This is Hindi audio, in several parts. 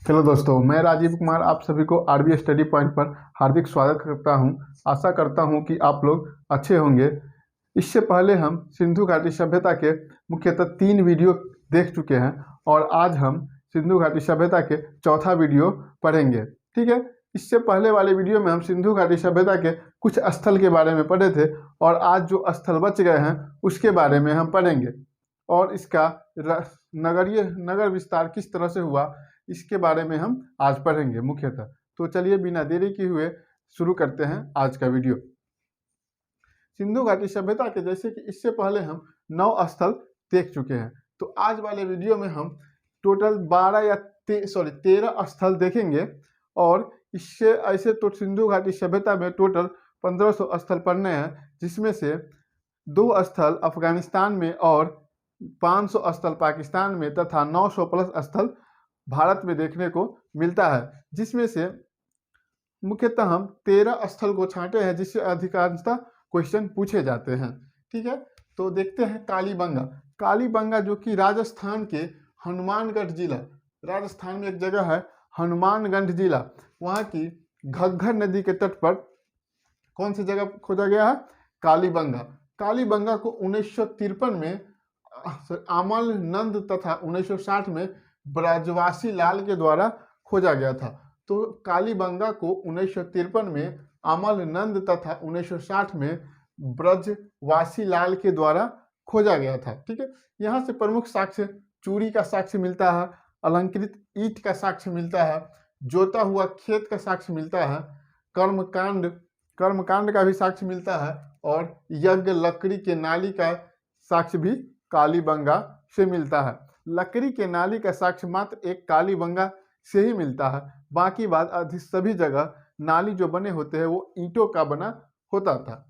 हेलो दोस्तों, मैं राजीव कुमार आप सभी को आरबी स्टडी पॉइंट पर हार्दिक स्वागत करता हूं। आशा करता हूं कि आप लोग अच्छे होंगे। इससे पहले हम सिंधु घाटी सभ्यता के मुख्यतः 3 वीडियो देख चुके हैं और आज हम सिंधु घाटी सभ्यता के चौथा वीडियो पढ़ेंगे। ठीक है, इससे पहले वाले वीडियो में हम सिंधु घाटी सभ्यता के कुछ स्थल के बारे में पढ़े थे और आज जो स्थल बच गए हैं उसके बारे में हम पढ़ेंगे और इसका नगर विस्तार किस तरह से हुआ इसके बारे में हम आज पढ़ेंगे मुख्यतः। तो चलिए बिना देरी किए हुए शुरू करते हैं आज का वीडियो। सिंधु घाटी सभ्यता के जैसे कि इससे पहले हम 9 स्थल देख चुके हैं, तो आज वाले वीडियो में हम टोटल 13 स्थल देखेंगे और इससे ऐसे तो सिंधु घाटी सभ्यता में टोटल 1500 स्थल पढ़ने हैं, जिसमें से 2 स्थल अफगानिस्तान में और 500 स्थल पाकिस्तान में तथा 900 प्लस स्थल भारत में देखने को मिलता है, जिसमें से मुख्यतः हम 13 स्थल को छांटे हैं जिससे अधिकांशतः क्वेश्चन पूछे जाते हैं। ठीक है, तो देखते हैं कालीबंगा। कालीबंगा जो कि राजस्थान के हनुमानगढ़ जिला, राजस्थान में एक जगह है हनुमानगढ़ जिला, वहाँ की घग्गर नदी के तट पर कौन सी जगह खोजा गया है? कालीबंगा। कालीबंगा को 1953 में अमल नंद तथा 1960 में ब्रजवासी लाल के द्वारा खोजा गया था। तो कालीबंगा को 1953 में अमल नंद तथा 1960 में ब्रजवासी लाल के द्वारा खोजा गया था। ठीक है, यहाँ से प्रमुख साक्ष्य चूड़ी का साक्ष्य मिलता है, अलंकृत ईंट का साक्ष्य मिलता है, जोता हुआ खेत का साक्ष्य मिलता है, कर्मकांड का भी साक्ष्य मिलता है और यज्ञ लकड़ी के नाली का साक्ष्य भी कालीबंगा से मिलता है। लकड़ी के नाली का साक्ष्य मात्र एक कालीबंगा से ही मिलता है, बाकी बात अधिक सभी जगह नाली जो बने होते हैं वो ईंटों का बना होता था।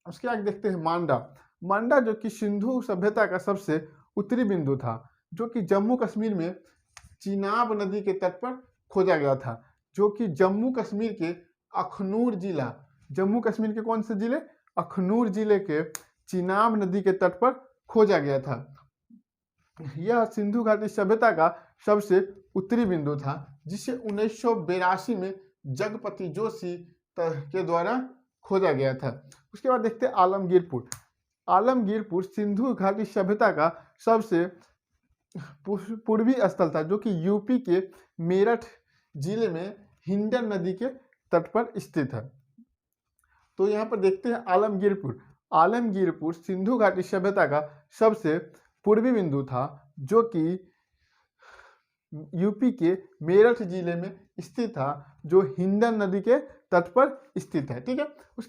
उसके आगे देखते हैं मांडा। मांडा जो कि सिंधु सभ्यता का सबसे उत्तरी बिंदु था, जो कि जम्मू कश्मीर में चिनाब नदी के तट पर खोजा गया था, जो कि जम्मू कश्मीर के अखनूर जिला, जम्मू कश्मीर के कौन से जिले? अखनूर जिले के चिनाब नदी के तट पर खोजा गया था। यह सिंधु घाटी सभ्यता का सबसे उत्तरी बिंदु था, जिसे 1982 में जगपति जोशी के द्वारा खोजा गया था। उसके बाद देखते हैं आलमगीरपुर। आलमगीरपुर सिंधु घाटी सभ्यता का सबसे पूर्वी स्थल था, जो कि यूपी के मेरठ जिले में हिंडन नदी के तट पर स्थित है। तो यहाँ पर देखते हैं आलमगीरपुर। आलमगीरपुर सिंधु घाटी सभ्यता का सबसे पूर्वी बिंदु था, जो कि यूपी के मेरठ जिले में स्थित था, जो हिंडन नदी के तट पर स्थित है। ठीक है,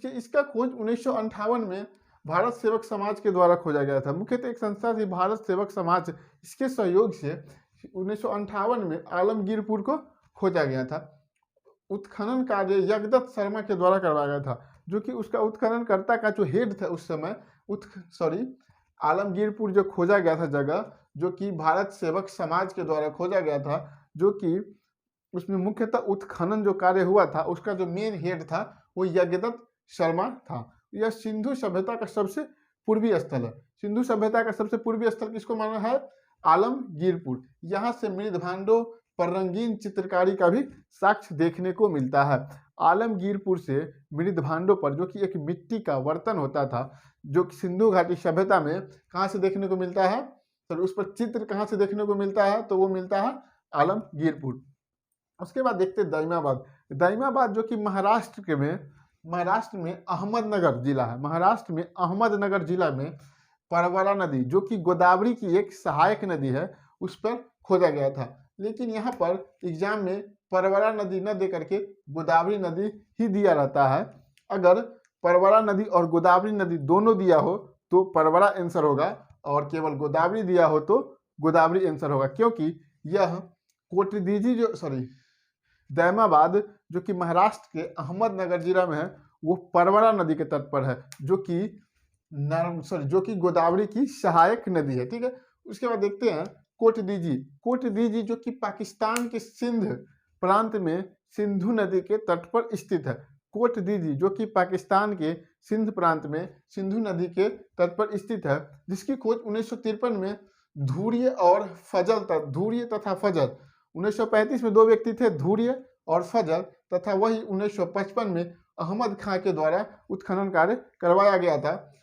इसका खोज 1958 में भारत सेवक समाज के द्वारा खोजा गया था। मुख्यतः एक संस्था थी भारत सेवक समाज, इसके सहयोग से 1958 में आलमगीरपुर को खोजा गया था। उत्खनन कार्य यज्ञदत्त शर्मा के द्वारा करवाया गया था, जो कि उसका उत्खननकर्ता का जो हेड था उस समय आलमगीरपुर जो खोजा गया था जगह, जो कि भारत सेवक समाज के द्वारा खोजा गया था, जो कि उसमें मुख्यतः उत्खनन जो कार्य हुआ था उसका जो मेन हेड था वो यज्ञदत्त शर्मा था। यह सिंधु सभ्यता का सबसे पूर्वी स्थल है। सिंधु सभ्यता का सबसे पूर्वी स्थल किसको माना है? आलमगीरपुर। यहाँ से मृदभांडों पर रंगीन चित्रकारी का भी साक्ष्य देखने को मिलता है। आलमगीरपुर से मृदभांडों पर, जो कि एक मिट्टी का बर्तन होता था, जो कि सिंधु घाटी सभ्यता में कहाँ से देखने को मिलता है, तो उस पर चित्र कहाँ से देखने को मिलता है, तो वो मिलता है आलमगीरपुर। उसके बाद देखते हैं दाइमाबाद। दाइमाबाद जो कि महाराष्ट्र में अहमदनगर जिला है। महाराष्ट्र में अहमदनगर जिला में परवरा नदी, जो कि गोदावरी की एक सहायक नदी है, उस पर खोजा गया था। लेकिन यहाँ पर एग्जाम में परवरा नदी न दे करके गोदावरी नदी ही दिया रहता है। अगर परवरा नदी और गोदावरी नदी दोनों दिया हो तो परवरा आंसर होगा, और केवल गोदावरी दिया हो तो गोदावरी आंसर होगा, क्योंकि यह दैमाबाद जो कि महाराष्ट्र के अहमदनगर जिला में है, वो परवरा नदी के तट पर है, जो कि गोदावरी की सहायक नदी है। ठीक है, उसके बाद देखते हैं कोटदीजी जो कि पाकिस्तान के सिंध प्रांत में सिंधु नदी के तट पर स्थित है। कोटदीजी जो कि पाकिस्तान के सिंध प्रांत में सिंधु नदी के तट पर स्थित है, जिसकी खोज 1953 में धुरिय तथा फजल 1935 में 2 व्यक्ति थे, धुर्य और फजल, तथा वही 1955 में अहमद खां के द्वारा उत्खनन कार्य करवाया गया था।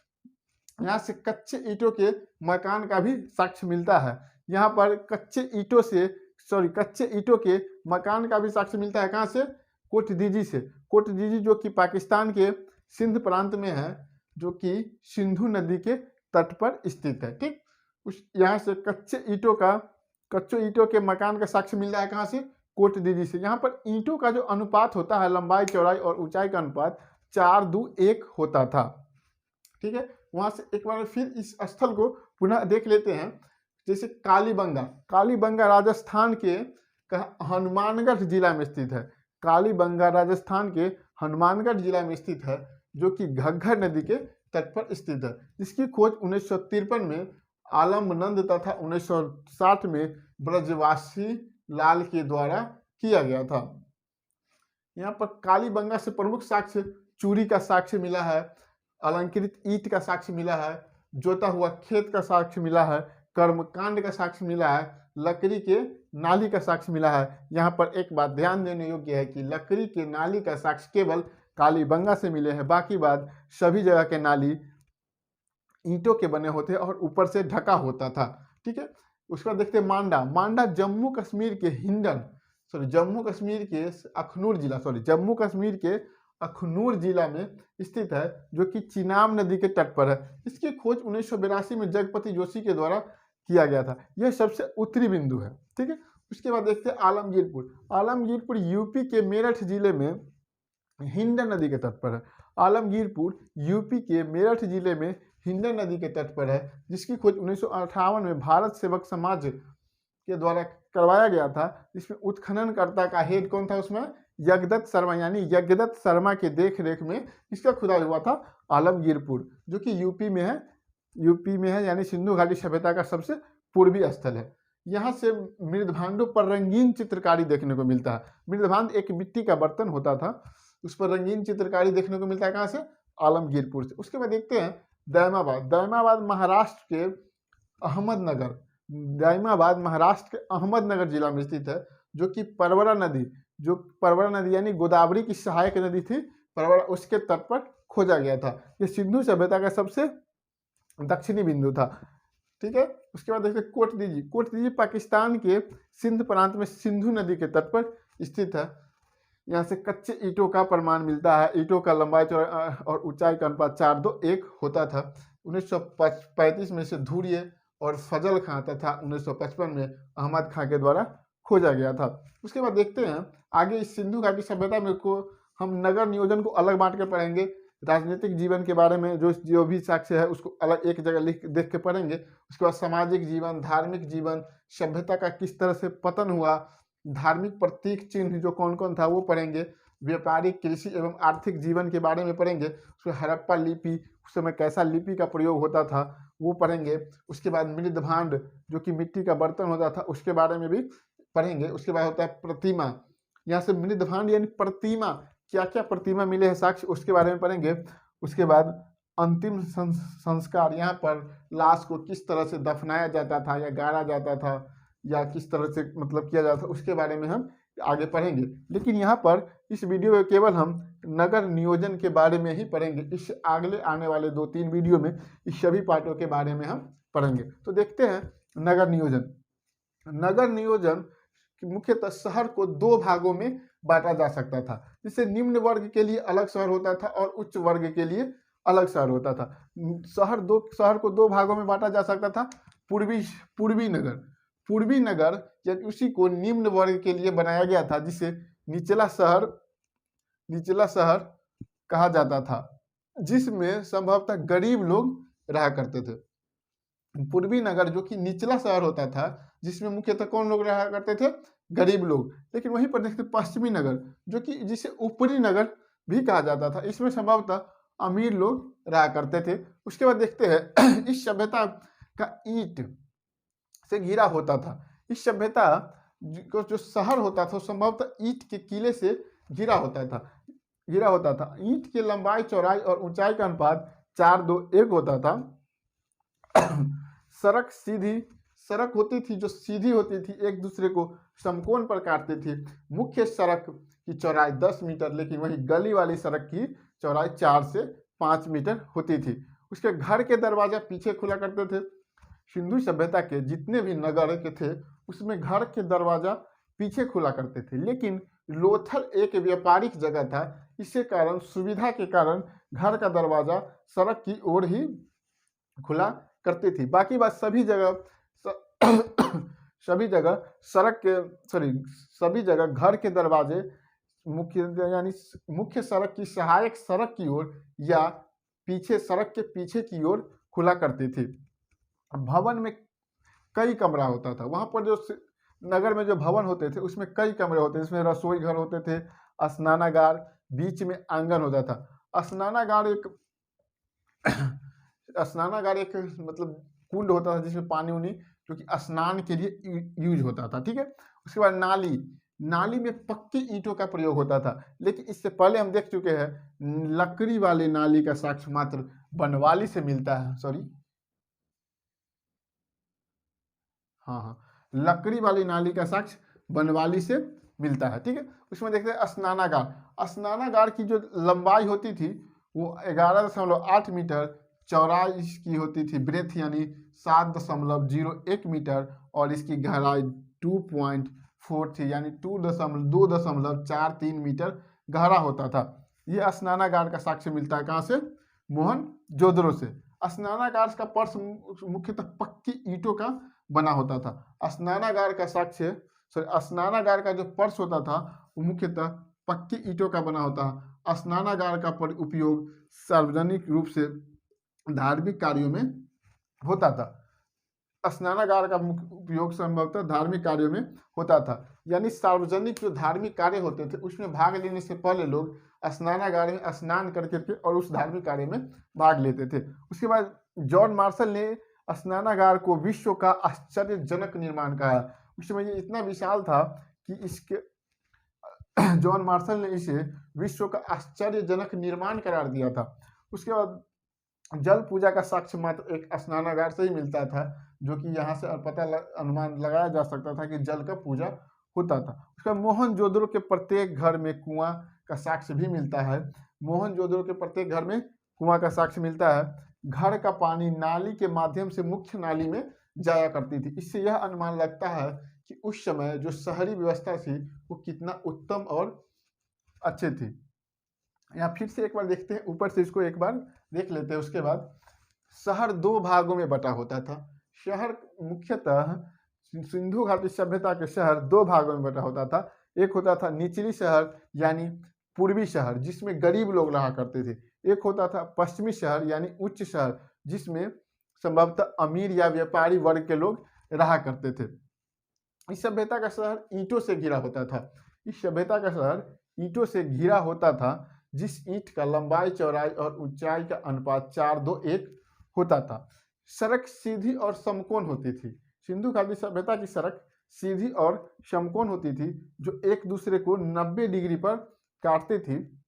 यहाँ से कच्चे ईंटों के मकान का भी साक्ष्य मिलता है। यहाँ पर कच्चे ईंटों के मकान का भी साक्ष्य मिलता है। कहाँ से? कोटदीजी से। कोटदीजी जो कि पाकिस्तान के सिंध प्रांत में है, जो कि सिंधु नदी के तट पर स्थित है। ठीक, उस यहाँ से कच्चे ईंटों के मकान का साक्ष्य मिल रहा है। कहाँ से? कोटदीजी से। यहाँ पर ईंटों का जो अनुपात होता है, लंबाई चौड़ाई और ऊंचाई का अनुपात 4:1 होता था। ठीक है, वहां से एक बार फिर इस स्थल को पुनः देख लेते हैं। जैसे कालीबंगा राजस्थान के हनुमानगढ़ जिला में स्थित है। कालीबंगा राजस्थान के हनुमानगढ़ जिला में स्थित है, जो कि घग्गर नदी के तट पर स्थित है, जिसकी खोज 1953 में आलमनंद तथा 1960 में ब्रजवासी लाल के द्वारा किया गया था। यहाँ पर कालीबंगा से प्रमुख साक्ष्य चूरी का साक्ष्य मिला है, अलंकृत ईंट का साक्ष्य मिला है, जोता हुआ खेत का साक्ष्य मिला है, कर्मकांड का साक्ष्य मिला है, लकड़ी के नाली का साक्ष्य मिला है। यहाँ पर एक बात ध्यान देने योग्य है कि लकड़ी के नाली का साक्ष्य केवल कालीबंगा से मिले हैं, बाकी बात सभी जगह के नाली ईंटों के बने होते और ऊपर से ढका होता था। ठीक है, उसके बाद देखते हैं मांडा जम्मू कश्मीर के अखनूर जिला में स्थित है, जो कि चिनाब नदी के तट पर है। इसकी खोज 1982 में जगपति जोशी के द्वारा किया गया था। यह सबसे उत्तरी बिंदु है। ठीक है, उसके बाद देखते हैं आलमगीरपुर यूपी के मेरठ जिले में हिंडन नदी के तट पर है। आलमगीरपुर यूपी के मेरठ जिले में हिंडन नदी के तट पर है, जिसकी खोज 1958 में भारत सेवक समाज के द्वारा करवाया गया था, जिसमें उत्खननकर्ता का हेड कौन था? उसमें यज्ञदत्त शर्मा, यानी यज्ञदत्त शर्मा के देख रेख में इसका खुदाई हुआ था आलमगीरपुर, जो कि यूपी में है, यानी सिंधु घाटी सभ्यता का सबसे पूर्वी स्थल है। यहाँ से मृदभांडों पर रंगीन चित्रकारी देखने को मिलता है। मृदभांड एक मिट्टी का बर्तन होता था, उस पर रंगीन चित्रकारी देखने को मिलता है। कहाँ से? आलमगीरपुर से। उसके बाद देखते हैं दैमाबाद महाराष्ट्र के अहमदनगर जिला में स्थित है, जो कि परवरा नदी यानी गोदावरी की सहायक नदी थी परवरा, उसके तट पर खोजा गया था। यह सिंधु सभ्यता का सबसे दक्षिणी बिंदु था। ठीक है, उसके बाद देखते कोटदीजी पाकिस्तान के सिंध प्रांत में सिंधु नदी के तट पर स्थित है। यहाँ से कच्चे ईंटों का प्रमाण मिलता है। ईंटों का लंबाई चौड़ाई और ऊंचाई का अनुपात 4:1 होता था। 1935 में से धुर्य और फजल खां तथा 1955 में अहमद खां के द्वारा खोजा गया था। उसके बाद देखते हैं आगे इस सिंधु घाटी सभ्यता में को हम नगर नियोजन को अलग बांट कर पढ़ेंगे। राजनीतिक जीवन के बारे में जो भी साक्ष्य है उसको अलग एक जगह देख के पढ़ेंगे। उसके बाद सामाजिक जीवन, धार्मिक जीवन, सभ्यता का किस तरह से पतन हुआ, धार्मिक प्रतीक चिन्ह जो कौन कौन था वो पढ़ेंगे। व्यापारिक, कृषि एवं आर्थिक जीवन के बारे में पढ़ेंगे। उसमें हड़प्पा लिपि, उस समय कैसा लिपि का प्रयोग होता था वो पढ़ेंगे। उसके बाद मृदभांड जो कि मिट्टी का बर्तन होता था उसके बारे में भी पढ़ेंगे। उसके बाद होता है प्रतिमा। यहाँ से मृदभांड यानी प्रतिमा, क्या क्या प्रतिमा मिले हैं साक्ष्य, उसके बारे में पढ़ेंगे। उसके बाद अंतिम संस्कार, यहाँ पर लाश को किस तरह से दफनाया जाता था या गाड़ा जाता था या किस तरह से मतलब किया जाता था, उसके बारे में हम आगे पढ़ेंगे। लेकिन यहाँ पर इस वीडियो में केवल हम नगर नियोजन के बारे में ही पढ़ेंगे। इस अगले आने वाले 2-3 वीडियो में इस सभी पार्टों के बारे में हम पढ़ेंगे। तो देखते हैं नगर नियोजन मुख्यतः शहर को 2 भागों में बांटा जा सकता था, जिससे निम्न वर्ग के लिए अलग शहर होता था और उच्च वर्ग के लिए अलग शहर होता था। शहर को 2 भागों में बांटा जा सकता था। पूर्वी नगर यानी उसी को निम्न वर्ग के लिए बनाया गया था, जिसे निचला शहर कहा जाता था, जिसमें संभवतः गरीब लोग रहा करते थे। पूर्वी नगर जो कि निचला शहर होता था, जिसमें मुख्यतः कौन लोग रहा करते थे? गरीब लोग। लेकिन वहीं पर देखते पश्चिमी नगर जो कि जिसे ऊपरी नगर भी कहा जाता था, इसमें संभवतः अमीर लोग रहा करते थे। उसके बाद देखते हैं इस सभ्यता का ईंट से घिरा होता था। इस सभ्यता को जो शहर होता था संभवतः ईंट के किले से घिरा होता था। ईंट की लंबाई, चौड़ाई और ऊंचाई का अनुपात 4:1 होता था। सड़क होती थी जो सीधी होती थी, एक दूसरे को समकोण पर काटते थे। मुख्य सड़क की चौड़ाई 10 मीटर, लेकिन वही गली वाली सड़क की चौड़ाई 4 से 5 मीटर होती थी। उसके घर के दरवाजा पीछे खुला करते थे। सिंधु सभ्यता के जितने भी नगर के थे उसमें घर के दरवाजा पीछे खुला करते थे, लेकिन लोथल एक व्यापारिक जगह था, इसके कारण सुविधा के कारण घर का दरवाजा सड़क की ओर ही खुला करती थी। बाकी बात सभी जगह सभी जगह सड़क के सभी जगह घर के दरवाजे मुख्य सड़क की सहायक सड़क की ओर या पीछे सड़क के पीछे की ओर खुला करती थी। भवन में कई कमरा होता था। वहाँ पर जो नगर में जो भवन होते थे उसमें कई कमरे होते थे। इसमें रसोई घर होते थे, स्नानागार, बीच में आंगन होता था। स्नानागार एक मतलब कुंड होता था जिसमें पानी उनी जो कि स्नान के लिए यूज होता था। ठीक है, उसके बाद नाली में पक्की ईंटों का प्रयोग होता था, लेकिन इससे पहले हम देख चुके हैं लकड़ी वाली नाली का साक्ष्य मात्र बनवाली से मिलता है। लकड़ी वाली नाली का साक्ष्य बनवाली से मिलता है। ठीक है, उसमें देखते हैं स्नानागार की जो लंबाई होती थी वो 11.8 मीटर, चौड़ाई इसकी होती थी ब्रेथ यानी 7.01 मीटर, और इसकी गहराई 2.4 थी यानी 2.43 मीटर गहरा होता था। ये स्नानागार का साक्ष्य मिलता है कहाँ से? मोहनजोदड़ो से। स्नानागार का फर्श मुख्यतः पक्की ईंटों का बना होता था। स्नानागार का जो फर्श होता था वो मुख्यतः पक्की ईंटों का बना होता है। स्नानागार का उपयोग सार्वजनिक रूप से धार्मिक कार्यों में होता था। स्नानागार का मुख्य उपयोग संभवतः धार्मिक कार्यों में होता था, यानी सार्वजनिक जो धार्मिक कार्य होते थे उसमें भाग लेने से पहले लोग स्नानागार में स्नान करके और उस धार्मिक कार्य में भाग लेते थे। उसके बाद जॉन मार्शल ने स्नानागार को विश्व का आश्चर्यजनक निर्माण कहा। उस समय ये इतना विशाल था कि इसके जॉन मार्शल ने इसे विश्व का आश्चर्यजनक निर्माण करार दिया था। उसके बाद जल पूजा का साक्ष्य मात्र एक स्नानागार से ही मिलता था, जो कि यहाँ से अनुमान लगाया जा सकता था कि जल का पूजा होता था। उसका मोहनजोदड़ो के प्रत्येक घर में कुआं का साक्ष्य भी मिलता है। मोहनजोदड़ो के प्रत्येक घर में कुआं का साक्ष्य मिलता है। घर का पानी नाली के माध्यम से मुख्य नाली में जाया करती थी। इससे यह अनुमान लगता है कि उस समय जो शहरी व्यवस्था थी वो कितना उत्तम और अच्छे थी। यहाँ फिर से एक बार देखते हैं, ऊपर से इसको एक बार देख लेते हैं। उसके बाद शहर 2 भागों में बटा होता था। शहर मुख्यतः सिंधु घाटी सभ्यता के शहर 2 भागों में बटा होता था। एक होता था निचली शहर यानी पूर्वी शहर जिसमें गरीब लोग रहा करते थे। एक होता था पश्चिमी शहर यानी उच्च शहर जिसमें संभवतः अमीर या व्यापारी वर्ग के लोग रहा करते थे। इस सभ्यता का शहर ईंटों से घिरा होता था। इस सभ्यता का शहर ईंटों से घिरा होता था, जिस ईंट का लंबाई, चौड़ाई और ऊंचाई का अनुपात 4:2:1 होता था। सड़क सीधी और समकोण होती थी। सिंधु घाटी सभ्यता की सड़क सीधी और समकोण होती थी, जो एक दूसरे को 90 डिग्री पर काटती थी।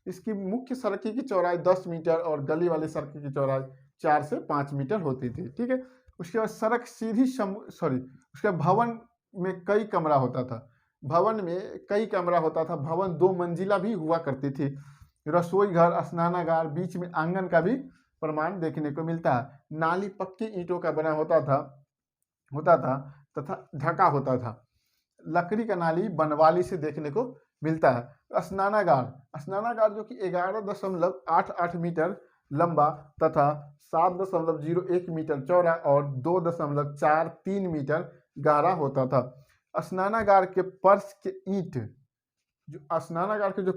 इसकी मुख्य सड़क की चौड़ाई 10 मीटर और गली वाली सड़क की चौड़ाई 4 से 5 मीटर होती थी। ठीक है, उसके बाद सड़क सीधी उसके भवन में कई कमरा होता था। भवन 2 मंजिला भी हुआ करती थी। रसोई घर, स्नानागार, बीच में आंगन का भी प्रमाण देखने को मिलता है। नाली पक्की ईंटों का बना होता था तथा ढका होता था। लकड़ी का नाली बनवाली से देखने को मिलता है। स्नानागार जो कि 11.88 मीटर लंबा तथा 7.01 मीटर चौड़ा और 2.43 मीटर गहरा होता था। स्नानागार के फर्श के जो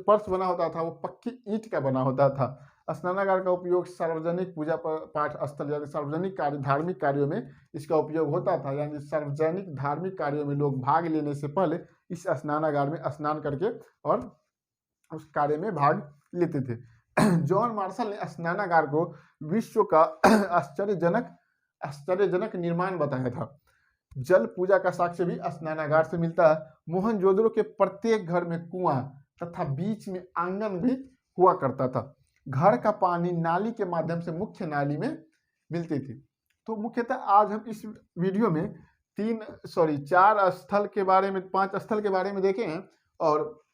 फर्श बना होता था वो पक्की ईंट का बना होता था। स्नानागार का उपयोग सार्वजनिक पूजा पाठ स्थल यानी सार्वजनिक धार्मिक कार्यों में इसका उपयोग होता था। यानी सार्वजनिक धार्मिक कार्यों में लोग भाग लेने से पहले इस स्नानागार में स्नान करके और उस कार्य में भाग लेते थे। जॉन मार्शल ने स्नानागार को विश्व का आश्चर्यजनक निर्माण बताया था। जल पूजा का साक्ष्य भी स्नानागार से मिलता है। मोहनजोदड़ो के प्रत्येक घर में कुआं तथा बीच में आंगन भी हुआ करता था। घर का पानी नाली के माध्यम से मुख्य नाली में मिलती थी। तो मुख्यतः आज हम इस वीडियो में 4 स्थल के बारे में, 5 स्थल के बारे में देखे हैं और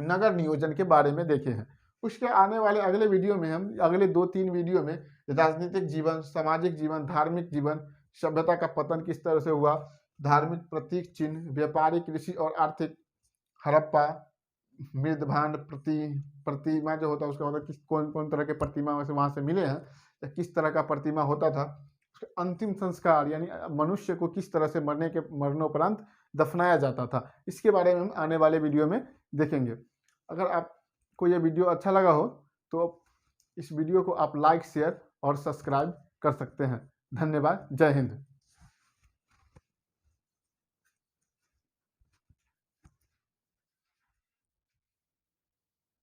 नगर नियोजन के बारे में देखे हैं। उसके आने वाले अगले वीडियो में हम अगले 2-3 वीडियो में राजनीतिक जीवन, सामाजिक जीवन, धार्मिक जीवन, सभ्यता का पतन किस तरह से हुआ, धार्मिक प्रतीक चिन्ह, व्यापारिक, कृषि और आर्थिक, हड़प्पा, मृदभांड, प्रतिमा जो होता है उसका मतलब किस कौन कौन तरह के प्रतिमा वहाँ से मिले हैं, या किस तरह का प्रतिमा होता था, उसके अंतिम संस्कार यानी मनुष्य को किस तरह से मरणोपरांत दफनाया जाता था, इसके बारे में हम आने वाले वीडियो में देखेंगे। अगर आपको ये वीडियो अच्छा लगा हो तो इस वीडियो को आप लाइक, शेयर और सब्सक्राइब कर सकते हैं। धन्यवाद। जय हिंद।